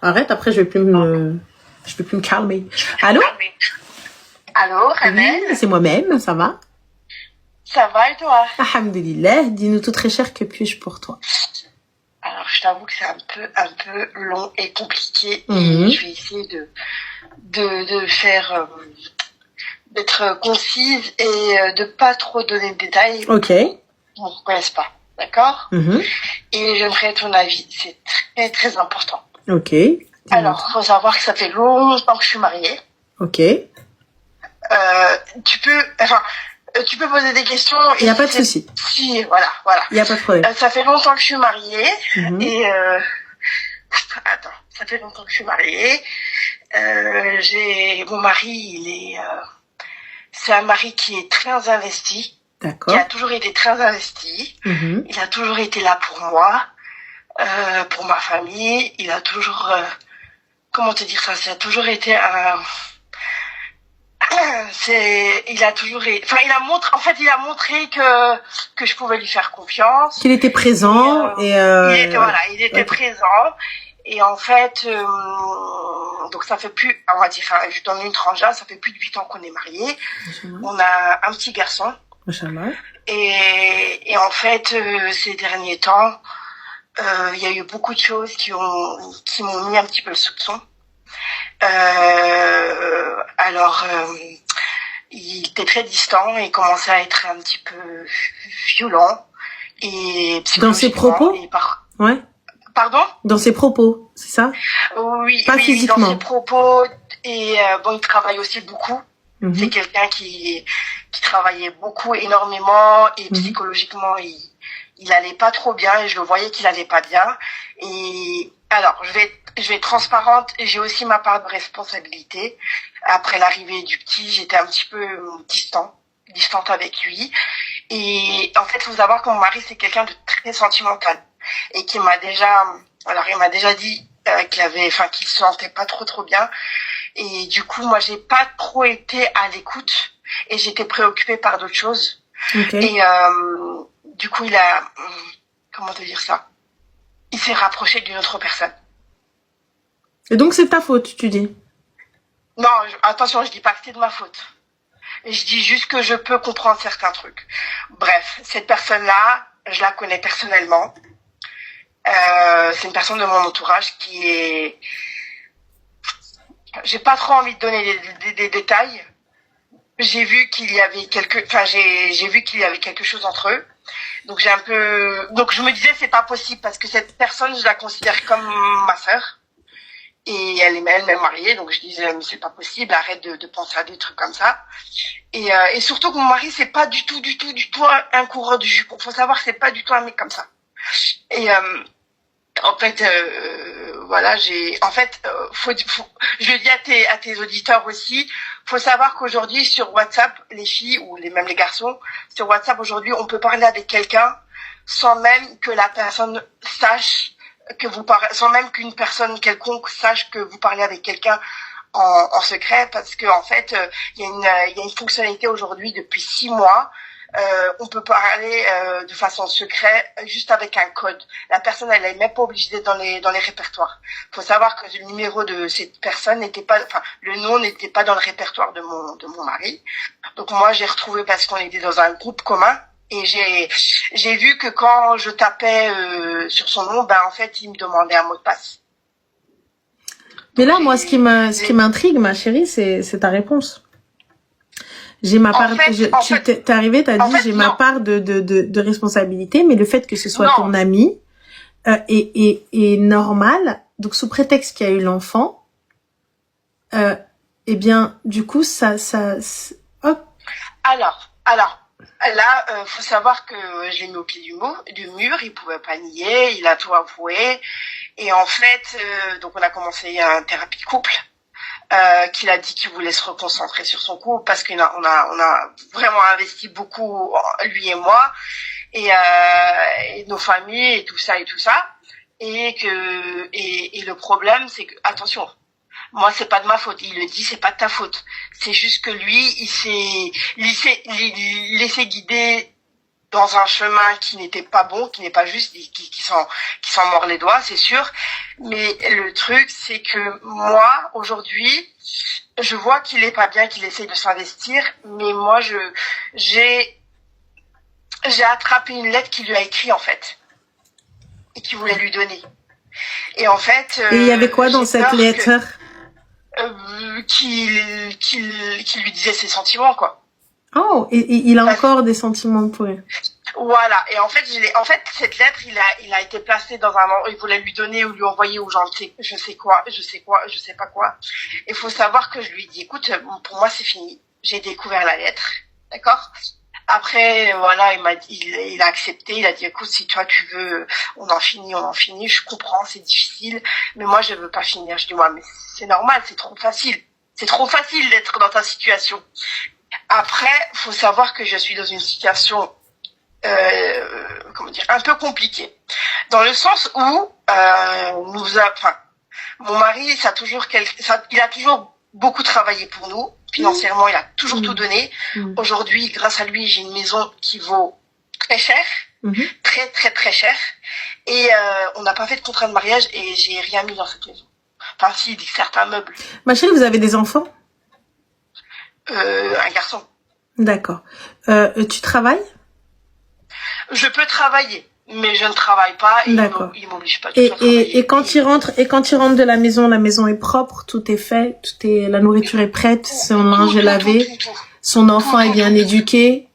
Arrête, après je vais plus me calmer. Allô? Allô, Ramel? Oui, c'est moi-même, ça va? Ça va et toi? Alhamdulillah, dis-nous tout très cher, que puis-je pour toi? Alors, je t'avoue que c'est un peu long et compliqué. Mhm. Et je vais essayer de faire, d'être concise et de pas trop donner de détails. Ok. On ne connaisse pas, d'accord? Mhm. Et j'aimerais ton avis. C'est très, très important. Ok. Alors, faut savoir que ça fait longtemps que je suis mariée. Ok. Tu peux poser des questions. Il n'y a pas de souci. Si, voilà. Il n'y a pas de problème. Ça fait longtemps que je suis mariée. Mhm. Et attends, ça fait longtemps que je suis mariée. Mon mari, c'est un mari qui est très investi. D'accord. Qui a toujours été très investi. Mhm. Il a toujours été là pour moi, pour ma famille. Il a toujours, comment te dire ça? Ça a toujours été un. Il a montré que je pouvais lui faire confiance. Qu'il était présent il était présent. Et en fait, donc ça fait plus, on va dire, je donne une tranche d'âge, ça fait plus de 8 ans qu'on est mariés. On a un petit garçon. Et en fait, ces derniers temps, il y a eu beaucoup de choses qui m'ont mis un petit peu le soupçon. Il était très distant et commençait à être un petit peu violent et dans ses propos. Ouais. Pardon? Dans ses propos, c'est ça? Oui. Pas physiquement. Dans ses propos et il travaille aussi beaucoup. Mhm. C'est quelqu'un qui travaillait beaucoup, énormément et psychologiquement il allait pas trop bien et je le voyais qu'il allait pas bien. Et alors, je vais être transparente, j'ai aussi ma part de responsabilité. Après l'arrivée du petit, j'étais un petit peu distante avec lui. Et en fait, il faut savoir que mon mari, c'est quelqu'un de très sentimental et il m'a déjà dit qu'il se sentait pas trop bien. Et du coup, moi, j'ai pas trop été à l'écoute et j'étais préoccupée par d'autres choses. Okay. Et du coup, comment te dire ça? Il s'est rapproché d'une autre personne. Et donc, c'est ta faute, tu dis? Non, attention, je dis pas que c'est de ma faute. Je dis juste que je peux comprendre certains trucs. Bref, cette personne-là, je la connais personnellement. C'est une personne de mon entourage qui est... J'ai pas trop envie de donner des détails. J'ai vu qu'il y avait quelque chose entre eux. Donc je me disais c'est pas possible parce que cette personne je la considère comme ma sœur et elle est elle-même mariée, donc je disais mais c'est pas possible, arrête de penser à des trucs comme ça. Et surtout que mon mari c'est pas du tout un coureur du jus. Faut savoir que c'est pas du tout un mec comme ça. Et en fait je le dis à tes auditeurs aussi, faut savoir qu'aujourd'hui sur WhatsApp, les filles ou même les garçons, sur WhatsApp aujourd'hui, on peut parler avec quelqu'un sans même que la personne sache que vous parlez, sans même qu'une personne quelconque sache que vous parlez avec quelqu'un en secret, parce que en fait, il y a une fonctionnalité aujourd'hui depuis 6 mois. On peut parler de façon secrète juste avec un code. La personne elle est même pas obligée d'être dans les répertoires. Faut savoir que le numéro de cette personne le nom n'était pas dans le répertoire de mon mari. Donc moi j'ai retrouvé parce qu'on était dans un groupe commun et j'ai vu que quand je tapais sur son nom, en fait il me demandait un mot de passe. Mais là moi ce qui m'intrigue ma chérie c'est ta réponse. J'ai ma part. T'es arrivé, t'as dit j'ai ma part de responsabilité, mais le fait que ce soit ton ami est normal. Donc sous prétexte qu'il y a eu l'enfant, eh bien du coup ça. Hop. Alors là, faut savoir que je l'ai mis au pied du mur. Il pouvait pas nier, il a tout avoué. Et en fait, donc on a commencé une thérapie de couple. Qu'il a dit qu'il voulait se reconcentrer sur son couple parce qu'on a vraiment investi beaucoup, lui et moi, et nos familles et tout ça. Et le problème, c'est que, attention, moi, c'est pas de ma faute. Il le dit, c'est pas de ta faute. C'est juste que lui, il s'est laissé guider dans un chemin qui n'était pas bon, qui n'est pas juste, qui s'en mord les doigts, c'est sûr. Mais le truc, c'est que moi, aujourd'hui, je vois qu'il est pas bien, qu'il essaye de s'investir, mais moi, j'ai attrapé une lettre qu'il lui a écrite, en fait, et qu'il voulait lui donner. Et en fait... et il y avait quoi dans cette lettre? Qu'il lui disait ses sentiments, quoi. Oh, et il a encore des sentiments pour elle. Voilà. Et en fait, cette lettre, il a été placé dans il voulait lui donner ou lui envoyer aux gens, je sais pas quoi. Il faut savoir que je lui dis, écoute, pour moi, c'est fini. J'ai découvert la lettre. D'accord? Après, voilà, il a accepté, il a dit, écoute, si toi tu veux, on en finit, je comprends, c'est difficile, mais moi je veux pas finir. Je dis, ouais, mais c'est normal, c'est trop facile d'être dans ta situation. Après, faut savoir que je suis dans une situation, un peu compliquée, dans le sens où, mon mari, il a toujours beaucoup travaillé pour nous. Financièrement, il a toujours tout donné. Aujourd'hui, grâce à lui, j'ai une maison qui vaut très cher, très très très cher. Et on n'a pas fait de contrat de mariage et j'ai rien mis dans cette maison. Enfin, si, certains meubles. Ma chérie, vous avez des enfants? Un garçon. D'accord. Tu travailles? Je peux travailler, mais je ne travaille pas et il m'oblige pas. Et quand il rentre de la maison est propre, tout est fait, la nourriture est prête, son linge est lavé, son enfant est bien éduqué.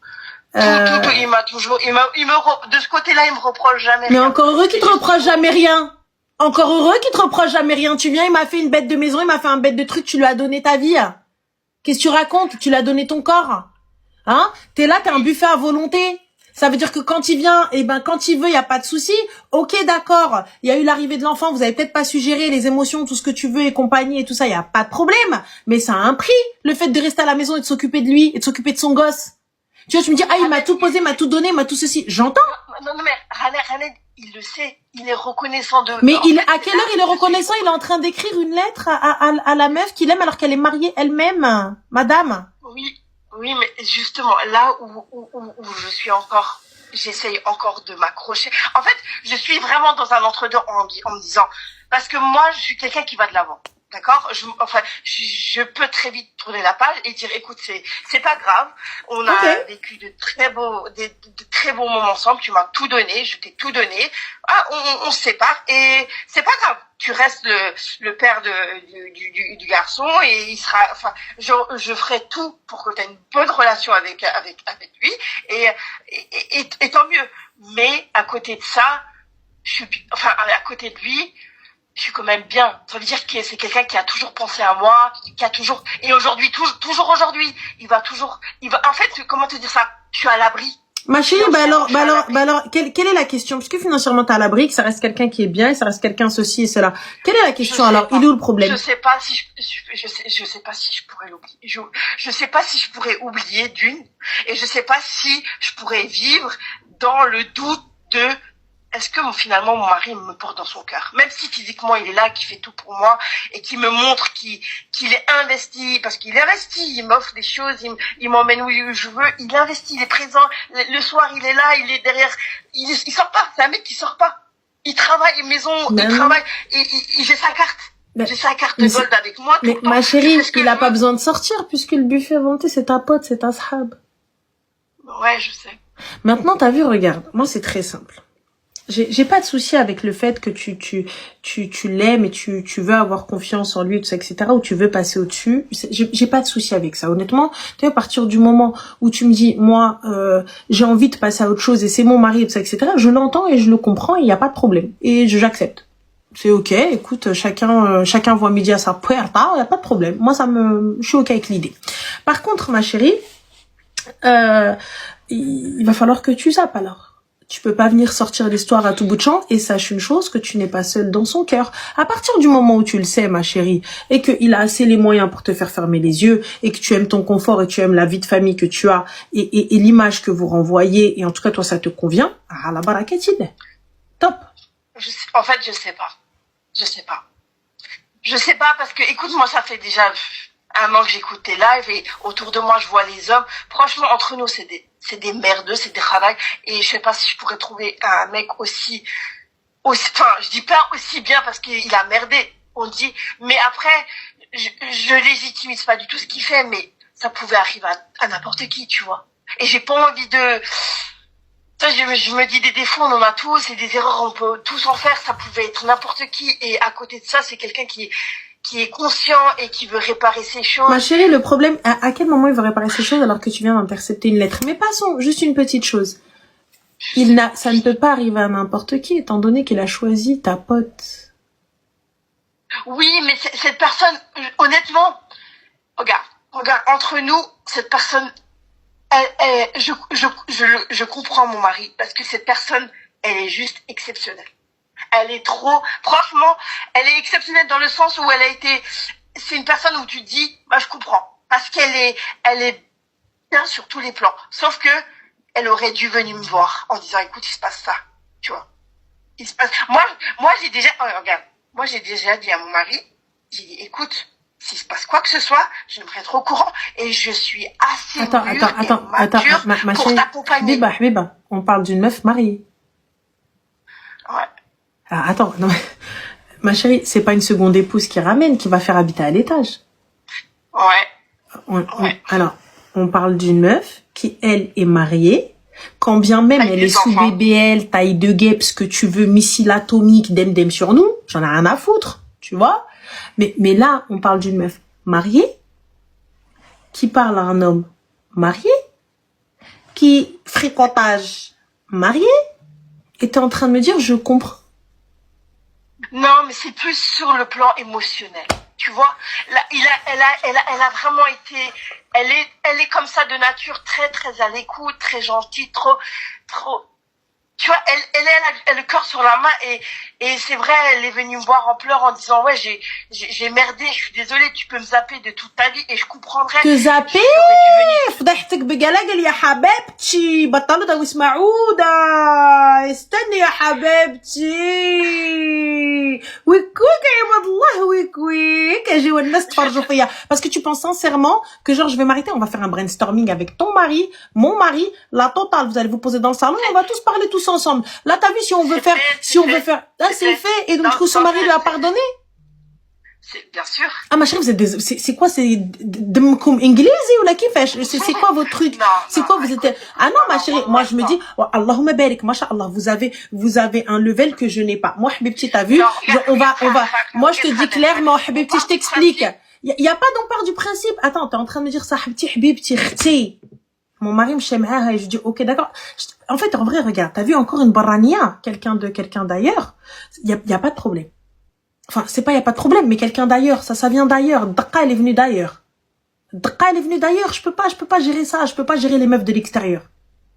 Il m'a toujours, de ce côté-là, il me reproche jamais. Mais encore heureux qu'il te reproche jamais rien. Encore heureux qu'il te reproche jamais rien. Tu viens, il m'a fait une bête de maison, il m'a fait un bête de truc, tu lui as donné ta vie. Qu'est-ce que tu racontes? Tu lui as donné ton corps. Hein? T'es là, t'es un buffet à volonté. Ça veut dire que quand il vient, quand il veut, il y a pas de souci. Ok, d'accord. Il y a eu l'arrivée de l'enfant, vous avez peut-être pas suggéré les émotions, tout ce que tu veux et compagnie et tout ça, il y a pas de problème. Mais ça a un prix, le fait de rester à la maison et de s'occuper de lui et de s'occuper de son gosse. Tu vois, tu me dis, il m'a tout posé, m'a tout donné, m'a tout ceci. J'entends. Non, mais Raned, il le sait. Il est reconnaissant de... Mais à quelle heure il est reconnaissant? Il est en train d'écrire une lettre à la meuf qu'il aime alors qu'elle est mariée elle-même, madame. Oui, mais justement, là où je suis encore, j'essaye encore de m'accrocher. En fait, je suis vraiment dans un entre-deux en me disant, parce que moi, je suis quelqu'un qui va de l'avant. D'accord? Je peux très vite tourner la page et dire, écoute, c'est pas grave. On a vécu de très beaux moments ensemble. Tu m'as tout donné. Je t'ai tout donné. On se sépare et c'est pas grave. Tu restes le père du garçon et il sera, je ferai tout pour que tu aies une bonne relation avec lui et tant mieux. Mais à côté de ça, à côté de lui, je suis quand même bien. Ça veut dire que c'est quelqu'un qui a toujours pensé à moi, qui a toujours, et aujourd'hui, toujours aujourd'hui, en fait, comment te dire ça? Je suis à l'abri. Ma chérie, alors, quelle est la question? Parce que financièrement, t'es à l'abri, que ça reste quelqu'un qui est bien, et ça reste quelqu'un ceci et cela. Quelle est la question alors? Il est où le problème? Je sais pas si je pourrais l'oublier. Je sais pas si je pourrais oublier d'une, et je sais pas si je pourrais vivre dans le doute de est-ce que finalement mon mari me porte dans son cœur, même si physiquement il est là, qui fait tout pour moi et qui me montre qu'il est investi, parce qu'il investit, il m'offre des choses, il m'emmène où je veux, il investit, il est présent, le soir il est là, il est derrière, il sort pas, c'est un mec qui sort pas, il travaille maison, il travaille, et j'ai sa carte. J'ai sa carte de gold avec moi. Mais ma chérie, il a pas besoin de sortir puisque le buffet à volonté c'est ta pote, c'est ta sahab. Ouais, je sais. Maintenant t'as vu, regarde, moi c'est très simple. J'ai pas de souci avec le fait que tu l'aimes et tu veux avoir confiance en lui, tout ça, etc., ou tu veux passer au-dessus. J'ai pas de souci avec ça. Honnêtement, tu vois, à partir du moment où tu me dis, moi, j'ai envie de passer à autre chose et c'est mon mari, tout ça, etc., je l'entends et je le comprends et il y a pas de problème. Et j'accepte. C'est ok, écoute, chacun voit midi à sa puerta, il y a pas de problème. Moi, je suis ok avec l'idée. Par contre, ma chérie, il va falloir que tu zappes alors. Tu peux pas venir sortir l'histoire à tout bout de champ et sache une chose, que tu n'es pas seule dans son cœur. À partir du moment où tu le sais, ma chérie, et qu'il a assez les moyens pour te faire fermer les yeux, et que tu aimes ton confort et tu aimes la vie de famille que tu as, et l'image que vous renvoyez, et en tout cas toi ça te convient, à la barakatine. Top. En fait, je sais pas. Je sais pas parce que, écoute, moi ça fait déjà Un moment que j'écoute tes lives et autour de moi, je vois les hommes. Franchement, entre nous, c'est des merdeux, c'est des travails. Et je sais pas si je pourrais trouver un mec aussi, enfin, je dis pas aussi bien parce qu'il a merdé, on dit. Mais après, je légitimise pas du tout ce qu'il fait, mais ça pouvait arriver à n'importe qui, tu vois. Et j'ai pas envie de... Je me dis des défauts, on en a tous, et des erreurs, on peut tous en faire, ça pouvait être n'importe qui. Et à côté de ça, c'est quelqu'un qui est conscient et qui veut réparer ses choses. Ma chérie, le problème, à quel moment il veut réparer ses choses alors que tu viens d'intercepter une lettre? Mais passons, juste une petite chose. Ça ne peut pas arriver à n'importe qui, étant donné qu'il a choisi ta pote. Oui, mais cette personne, honnêtement, regarde, entre nous, cette personne, je comprends mon mari, parce que cette personne, elle est juste exceptionnelle. Elle est trop, franchement, elle est exceptionnelle dans le sens où c'est une personne où tu te dis, bah, je comprends. Parce qu'elle est bien sur tous les plans. Sauf que, elle aurait dû venir me voir en disant, écoute, il se passe ça. Tu vois. Il se passe, moi, j'ai déjà dit à mon mari, j'ai dit, écoute, s'il se passe quoi que ce soit, j'aimerais être au courant. Et je suis assez mature pour t'accompagner. Habiba, on parle d'une meuf mariée. Ouais. Ah, attends, non, ma chérie, c'est pas une seconde épouse qui va faire habiter à l'étage. Ouais. Alors, on parle d'une meuf qui, elle, est mariée, quand bien même elle est sous BBL, taille de guêpe, ce que tu veux, missile atomique, dem sur nous, j'en ai rien à foutre, tu vois. Mais là, on parle d'une meuf mariée, qui parle à un homme marié, qui fréquentage marié, et t'es en train de me dire, je comprends. Non, mais c'est plus sur le plan émotionnel. Tu vois, là, elle a vraiment été, elle est comme ça de nature, très, très à l'écoute, très gentille, trop, tu vois, elle a le cœur sur la main et c'est vrai, elle est venue me voir en pleurs en disant, ouais, j'ai merdé, je suis désolée, tu peux me zapper de toute ta vie et je comprendrais. Te zapper? فضحتك بقلاقل يا حبيبتي بطلوا داوس معودة استني يا حبيبتي ويكويك يا عباد الله ويكويك اجيو الناس تفرجوا فيا parce que tu penses sincèrement que genre je vais m'arrêter, on va faire un brainstorming avec ton mari, mon mari, la totale, vous allez vous poser dans le salon et on va tous parler tous ensemble. Là t'as vu si on veut faire là c'est fait et donc du coup son mari lui a pardonné. Bien sûr. Ah ma chérie, vous êtes c'est quoi, c'est دمكم انجليزي ولا كيفاش, c'est quoi votre truc? C'est quoi, vous êtes ah non ma chérie, moi je me dis oh, Allahumma barik, mashallah, vous avez un level que je n'ai pas. Moi habibti, t'as vu, on va moi je te dis clairement habibti, je t'explique. Il y a pas d'empare du principe. Attends, t'es en train de me dire ça habibti habibti khti. Mon mari me chemha et je dis OK d'accord. En fait en vrai regarde, t'as vu encore une barania, quelqu'un d'ailleurs, il y a pas de problème. Enfin, c'est pas, y a pas de problème, mais quelqu'un d'ailleurs, ça vient d'ailleurs. Dqa, elle est venue d'ailleurs. Je peux pas gérer ça, je peux pas gérer les meufs de l'extérieur.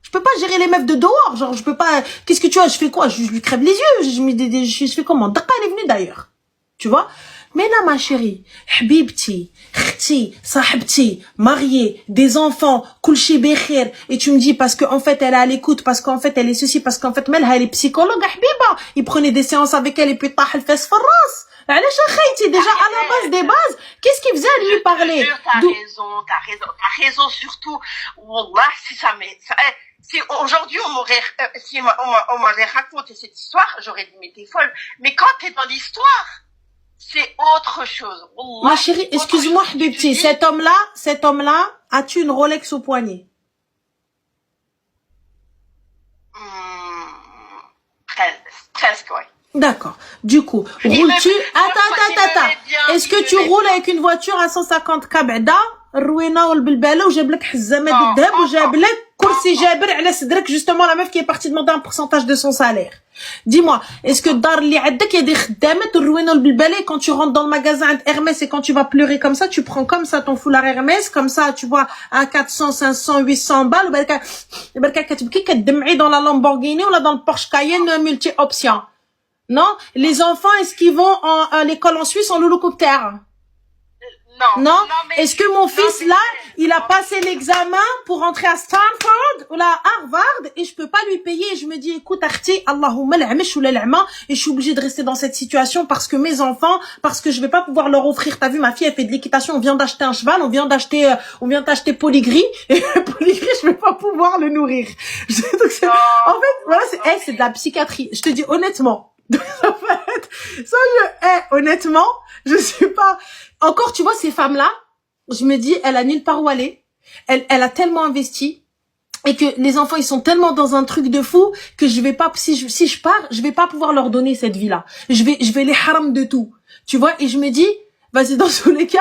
Je peux pas gérer les meufs de dehors, genre, je peux pas, qu'est-ce que tu vois, je fais quoi? Je lui crève les yeux, je fais comment? Dqa, elle est venue d'ailleurs. Tu vois? Mais là, ma chérie, habibti, khti, sahibti, mariée, des enfants, kulchi bekhir, et tu me dis parce qu'en fait elle est à l'écoute, parce qu'en fait elle est ceci, parce qu'en fait elle est psychologue, habiba, il prenait des séances avec elle et puis tah el fess farras. علاش اخيتي déjà à la base des bases, qu'est-ce qu'il faisait à lui parler? T'as raison surtout. Wallah, si aujourd'hui on m'aurait raconté cette histoire, j'aurais dit mais t'es folle. Mais quand t'es dans l'histoire, c'est autre chose. Wallah, ma chérie, excuse-moi habibti, cet homme-là, as-tu une Rolex au poignet? Presque, ouais. D'accord. Du coup, roules-tu... Attends. Est-ce que tu roules avec une voiture à 150 كبعدة الروينة والبلبالة وجاب لك حزامة بالذهب وجاب لك كرسي جابر على صدرك, justement la meuf qui est partie demander un pourcentage de son salaire. Dis-moi, est-ce que الدار اللي عندك y a des خدامات الروينة والبلبالة, quand tu rentres dans le magasin Hermès et quand tu vas pleurer comme ça, tu prends comme ça ton foulard Hermès, comme ça tu vois à 400, 500, 800 balles, وبالك كتبكي كتدمعي dans la Lamborghini ou là dans le Porsche Cayenne multi-option. Non, les enfants, est-ce qu'ils vont à l'école en Suisse en louloucoptère? Non. Est-ce que mon fils, là, il a passé l'examen pour entrer à Stanford ou là, à Harvard et je peux pas lui payer et je me dis, écoute, Arti, Allahumma l'amish ou l'al'ama et je suis obligée de rester dans cette situation parce que mes enfants, parce que je vais pas pouvoir leur offrir. T'as vu, ma fille, elle fait de l'équitation, on vient d'acheter un cheval, on vient d'acheter Poligris et Poligris, je vais pas pouvoir le nourrir. Donc, en fait, voilà, c'est de la psychiatrie. Je te dis honnêtement. En fait, honnêtement, je suis pas, encore, tu vois, ces femmes-là, je me dis, elle a nulle part où aller. Elle a tellement investi. Et que les enfants, ils sont tellement dans un truc de fou que je vais pas, si je pars, je vais pas pouvoir leur donner cette vie-là. Je vais les haram de tout. Tu vois, et je me dis, vas-y, dans tous les cas,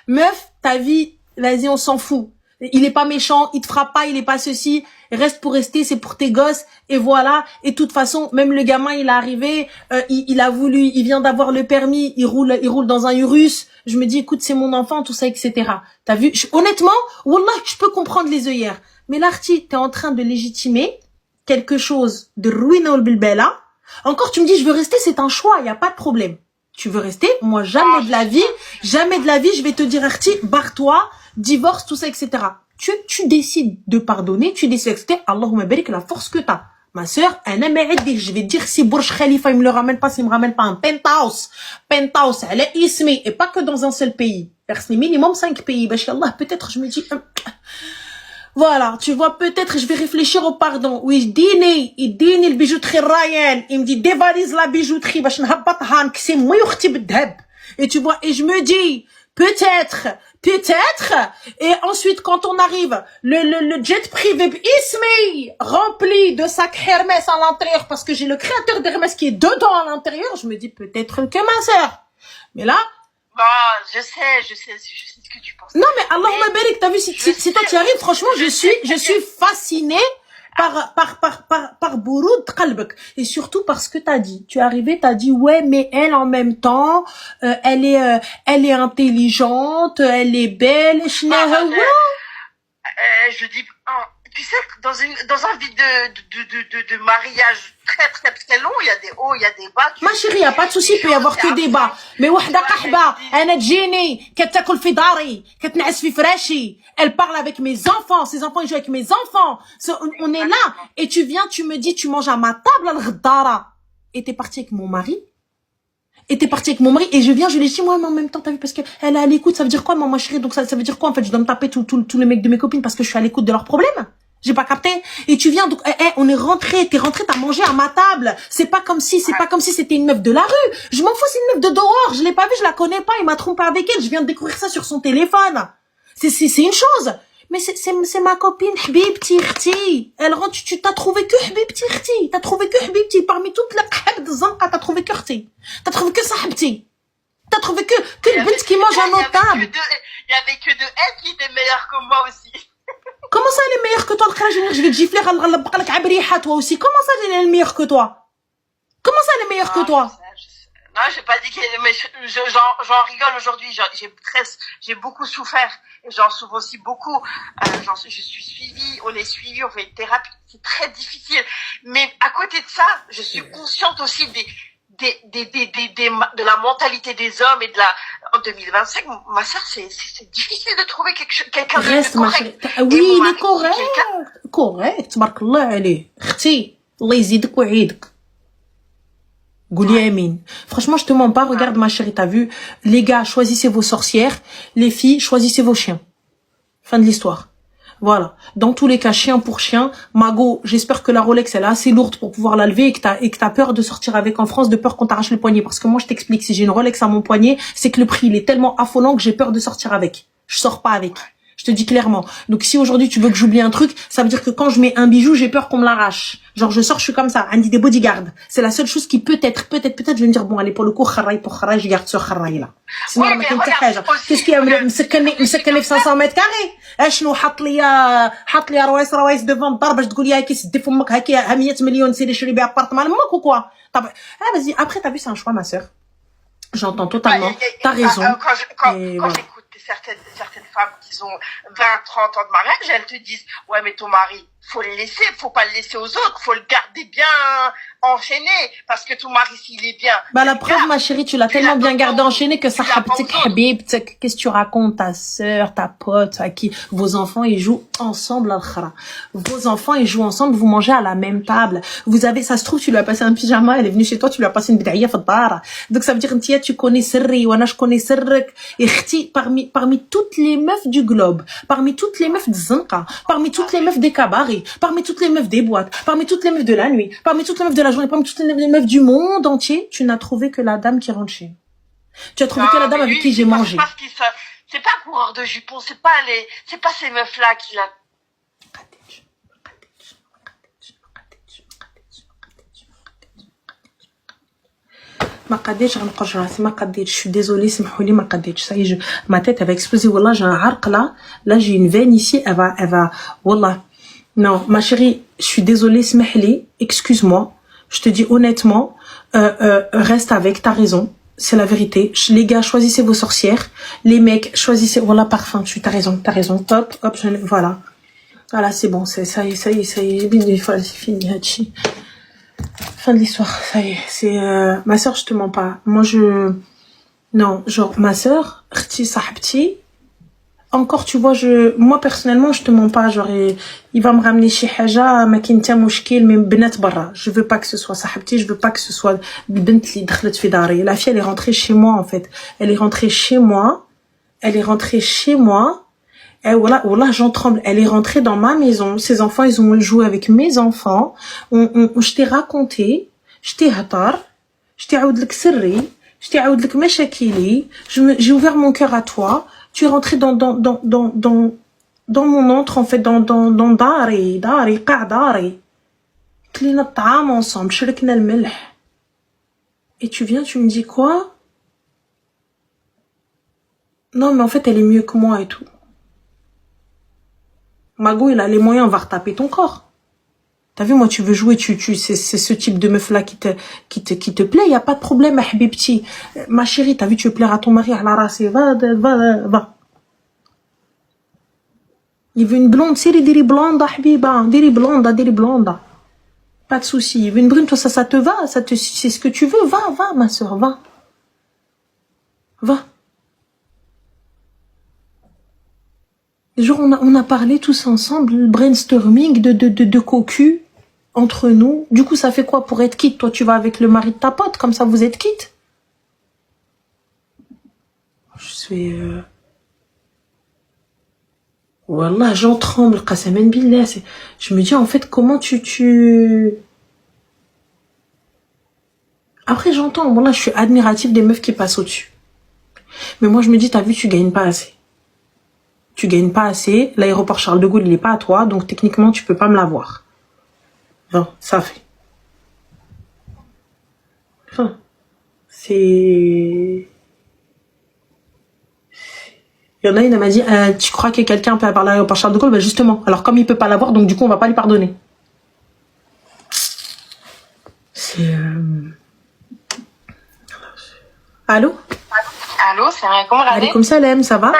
meuf, ta vie, vas-y, on s'en fout. Il est pas méchant, il te frappe pas, il est pas ceci. Reste pour rester, c'est pour tes gosses. Et voilà. Et de toute façon, même le gamin, il est arrivé, il vient d'avoir le permis, il roule dans un Urus. Je me dis, écoute, c'est mon enfant, tout ça, etc. T'as vu? Honnêtement, wallah, je peux comprendre les œillères. Mais l'arti, t'es en train de légitimer quelque chose de ruina ou bilbela. Encore, tu me dis, je veux rester, c'est un choix, y a pas de problème. Tu veux rester? Moi, jamais de la vie, je vais te dire, arti, barre-toi, divorce, tout ça, etc. Tu décides de pardonner, tu décides d'accepter, Allahumma barik la force que t'as. Ma sœur, je vais dire si Burj Khalifa, il me le ramène pas, s'il me ramène pas un penthouse, elle est ismi, et pas que dans un seul pays. Personne, minimum 5 pays. Bachallah, peut-être, je me dis, voilà, tu vois, peut-être, je vais réfléchir au pardon. Oui, il dîne le bijouterie Ryan, il me dit, dévalise la bijouterie, bash n'habbathan, que c'est moi yukhti b'dhab. Et tu vois, et je me dis, peut-être, et ensuite, quand on arrive, le jet privé Ismi, rempli de sacs Hermès à l'intérieur, parce que j'ai le créateur d'Hermès qui est dedans à l'intérieur, je me dis peut-être que ma sœur. Mais là, je sais ce que tu penses. non, mais Allahumma barik, t'as vu, si toi tu y arrives, franchement, je suis fascinée par Bouroud Qalbek. Et surtout parce que t'as dit. Tu es arrivé, t'as dit, ouais, mais elle, en même temps, elle est intelligente, elle est belle, je dis, tu sais, dans un vide de mariage très long, il y a des hauts, il y a des bas. Ma chérie, y a pas de souci, il peut y avoir que des bas. Mais wahda qahba, ana tjini, katakul fi dari, katna'as fi frashi. Elle parle avec mes enfants, ses enfants ils jouent avec mes enfants. On est là, et tu viens, tu me dis, tu manges à ma table, al-ghaddara. Et t'es parti avec mon mari. Et je viens, je lui dis, moi, mais en même temps, t'as vu, parce que elle est à l'écoute, ça veut dire quoi, maman chérie? Donc ça veut dire quoi, en fait, je dois me taper tous les mecs de mes copines parce que je suis à l'écoute de leurs problèmes? J'ai pas capté. Et tu viens, donc, on est rentré, t'es rentré, t'as mangé à ma table. C'est pas comme si c'était une meuf de la rue. Je m'en fous, c'est une meuf de dehors. Je l'ai pas vue, je la connais pas, il m'a trompé avec elle. Je viens de découvrir ça sur son téléphone. C'est une chose. Mais c'est ma copine, Habibti, Khti. Elle rentre, tu t'as trouvé que Habibti, Khti. T'as trouvé que Habibti. Parmi toutes les Habib de Zanqa, t'as trouvé que Khti. T'as trouvé que Sahabti. T'as trouvé que le bint qui mange à notre table. Il y avait que deux elle qui étaient meilleures que moi aussi. Comment ça, elle est meilleure que toi, je vais te gifler, toi aussi. Comment ça, elle est meilleure que toi? Comment ça, elle est meilleure que toi? Non, j'ai pas dit qu'elle est, mais j'en rigole aujourd'hui. J'ai beaucoup souffert. Et j'en souffre aussi beaucoup. Je suis suivie, on est suivi, on fait une thérapie. C'est très difficile. Mais à côté de ça, je suis consciente aussi de la mentalité des hommes et en 2025, ma sœur, c'est difficile de trouver quelqu'un de correct. Oui, il est correct. Correct. Barkallah alayh. Khti, Allah yazidek wa yidek. Gouli Amin. Franchement, je te mens pas. Regarde, ma chérie, t'as vu? Les gars, choisissez vos sorcières. Les filles, choisissez vos chiens. Fin de l'histoire. Voilà. Dans tous les cas, chien pour chien. Mago, j'espère que la Rolex, elle est assez lourde pour pouvoir la lever et que t'as peur de sortir avec en France, de peur qu'on t'arrache le poignet. Parce que moi, je t'explique, si j'ai une Rolex à mon poignet, c'est que le prix, il est tellement affolant que j'ai peur de sortir avec. Je sors pas avec. Je te dis clairement. Donc, si aujourd'hui tu veux que j'oublie un truc, ça veut dire que quand je mets un bijou, j'ai peur qu'on me l'arrache. Genre, je sors, je suis comme ça. Andy des bodyguards. C'est la seule chose qui peut-être, je vais me dire, bon, allez, pour le coup, kharraï pour kharraï, je garde ce kharraï là. Sinon, ouais, qu'est-ce qu'il y a, مسكني 500 mètres carrés. اشنو حط لي روايس devant الدار باش تقول لي هاكي سدي فمك هاكي 100 مليون سيري شري بها ابارتمان امك ou quoi. Vas-y, après t'as vu, c'est un choix, ma sœur. J'entends totalement. T'as raison. Quand j'écoute certaines femmes qui ont 20, 30 ans de mariage, elles te disent, ouais, mais ton mari, faut le laisser, faut pas le laisser aux autres, faut le garder bien enchaîné, parce que ton mari, s'il est bien. Bah, la preuve, ma chérie, tu l'as tellement bien gardé enchaîné que ça qu'est-ce que tu racontes, ta sœur, ta pote, à qui vos enfants, ils jouent ensemble, al-khara. Vos enfants, ils jouent ensemble, vous mangez à la même table. Vous avez, ça se trouve, tu lui as passé un pyjama, elle est venue chez toi, tu lui as passé une bidaya fadara. Donc, ça veut dire, Ntia, tu connais Sirri, Wana, je connais Sirrik. Et Khti, parmi toutes les meufs du globe, parmi toutes les meufs de Zanqa, parmi toutes les meufs des cabarets, parmi toutes les meufs des boîtes, parmi toutes les meufs de la nuit, parmi toutes les meufs de la journée, parmi toutes les meufs du monde entier, tu n'as trouvé que la dame qui rentre chez. Tu as trouvé que la dame avec qui j'ai mangé. C'est pas coureur de jupons, c'est pas ces meufs-là qui la... ما قديتش غنقرج راسي ما قديتش je suis désolée سمحوا لي ما قديتش ça y est ma tête elle va exploser والله j'ai un عرق là j'ai une veine ici elle va والله non ma chérie je suis désolée سمح لي excuse-moi je te dis honnêtement reste avec t'as raison c'est la vérité les gars choisissez vos sorcières les mecs choisissez voilà parfum t'as raison top hop voilà c'est bon ça y est c'est fini Hachi. Fin de l'histoire, ça y est, c'est ma sœur, je te mens pas. Moi non, genre ma sœur, Khti Sahbti, encore tu vois moi personnellement, je te mens pas, genre il va me ramener chez Haja, ma kinta mushkil mais benat barra. Je veux pas que ce soit Sahbti, je veux pas que ce soit bint li dakhlet fi dari. La fille elle est rentrée chez moi en fait. Elle est rentrée chez moi. Et voilà, j'en tremble. Elle est rentrée dans ma maison. Ses enfants, ils ont joué avec mes enfants. Je t'ai raconté. Je t'ai hatar. Je t'ai aoud lek sirri. Je t'ai aoud lek mashakili. J'ai ouvert mon cœur à toi. Tu es rentrée dans mon antre, en fait, dans dari, qa'dari. Klina ta'am ensemble. Shrekna al-milh. Et tu viens, tu me dis quoi? Non, mais en fait, elle est mieux que moi et tout. Mago, il a les moyens, on va retaper ton corps. T'as vu, moi, tu veux jouer, c'est ce type de meuf-là qui te plaît, y a pas de problème, habibti. Ma chérie, t'as vu, tu veux plaire à ton mari, à la race, va. Il veut une blonde, c'est diri blonda, habiba, diri blonda. Pas de souci. Il veut une brune, toi, ça te va, c'est ce que tu veux, va, ma soeur, va. Genre, on a parlé tous ensemble, brainstorming de cocu entre nous. Du coup, ça fait quoi pour être quitte? Toi, tu vas avec le mari de ta pote, comme ça, vous êtes quitte. Je suis... Wallah, j'en tremble, qasaman billah. Je me dis, en fait, comment tu... Après, j'entends, voilà, je suis admirative des meufs qui passent au-dessus. Mais moi, je me dis, t'as vu, tu gagnes pas assez. L'aéroport Charles de Gaulle, il est pas à toi, donc techniquement, tu peux pas me l'avoir. Non, ça fait. Enfin, c'est... Il y en a une, elle m'a dit, tu crois que quelqu'un peut avoir l'aéroport Charles de Gaulle? Ben justement, alors comme il peut pas l'avoir, donc du coup, on va pas lui pardonner. C'est... Allô? Allô, c'est un comment Alaykoum salam, ça va?